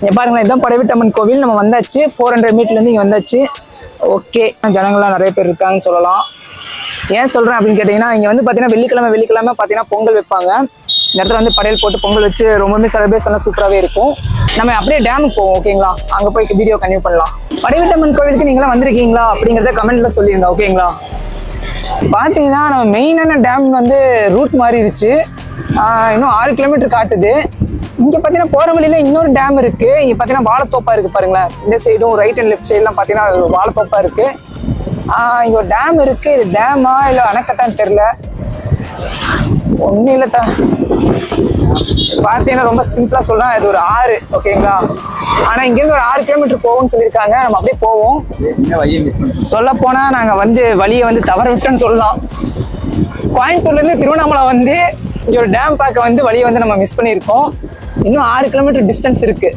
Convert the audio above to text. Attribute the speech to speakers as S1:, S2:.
S1: இங்கே பாருங்களேன், இதுதான் படைவெட்டம்மன் கோவில். நம்ம வந்தாச்சு, 400 மீட்டர்லேருந்து இங்கே வந்தாச்சு. ஓகே, ஜனங்கள்லாம் நிறைய பேர் இருக்காங்கன்னு சொல்லலாம். ஏன் சொல்கிறேன் அப்படின்னு கேட்டிங்கன்னா, இங்கே வந்து பார்த்தீங்கன்னா வெள்ளிக்கிழமை பார்த்தீங்கன்னா பொங்கல் வைப்பாங்க. இந்த இடத்துல வந்து படையல் போட்டு பொங்கல் வச்சு ரொம்பவே செலிப்ரேஷன்லாம் சூப்பராகவே இருக்கும். நம்ம அப்படியே டேமுக்கு போவோம், ஓகேங்களா? அங்கே போய் வீடியோ கன்டினியூ பண்ணலாம். படைவெட்டம்மன் கோவிலுக்கு நீங்களாம் வந்திருக்கீங்களா அப்படிங்கிறத கமெண்ட்ல சொல்லியிருந்தா, ஓகேங்களா? பார்த்தீங்கன்னா நம்ம மெயினான டேம் வந்து ரூட் மாறிடுச்சு. இன்னும் 6 கிலோமீட்டர் காட்டுது. இங்கே பார்த்தீங்கன்னா போகிற வழியில இன்னொரு டேம் இருக்குது. இங்கே பார்த்தீங்கன்னா வாழைத்தோப்பா இருக்குது பாருங்களேன். இந்த சைடும் ரைட் அண்ட் லெஃப்ட் சைட்லாம் பார்த்தீங்கன்னா ஒரு வாழைத்தோப்பா இருக்குது. இங்கே ஒரு டேம் இருக்குது. இது டேமா இல்லை அணைக்கட்டான்னு தெரில. ஒன்றும் இல்லை பார்த்தீங்கன்னா ரொம்ப சிம்பிளாக சொல்லலாம், இது ஒரு ஆறு, ஓகேங்களா? ஆனால் இங்கேருந்து ஒரு 6 கிலோமீட்டர் போகும்னு சொல்லியிருக்காங்க. நம்ம அப்படியே போவோம். சொல்ல போனால் நாங்கள் வந்து வழியை வந்து தவற விட்டோன்னு சொல்லலாம். கோயம்புத்தூர்லேருந்து திருவண்ணாமலை வந்து இங்கே ஒரு டேம் பார்க்க வந்து வழியை வந்து நம்ம மிஸ் பண்ணியிருக்கோம். இன்னும் 6 கிலோமீட்டர் டிஸ்டன்ஸ் இருக்குது.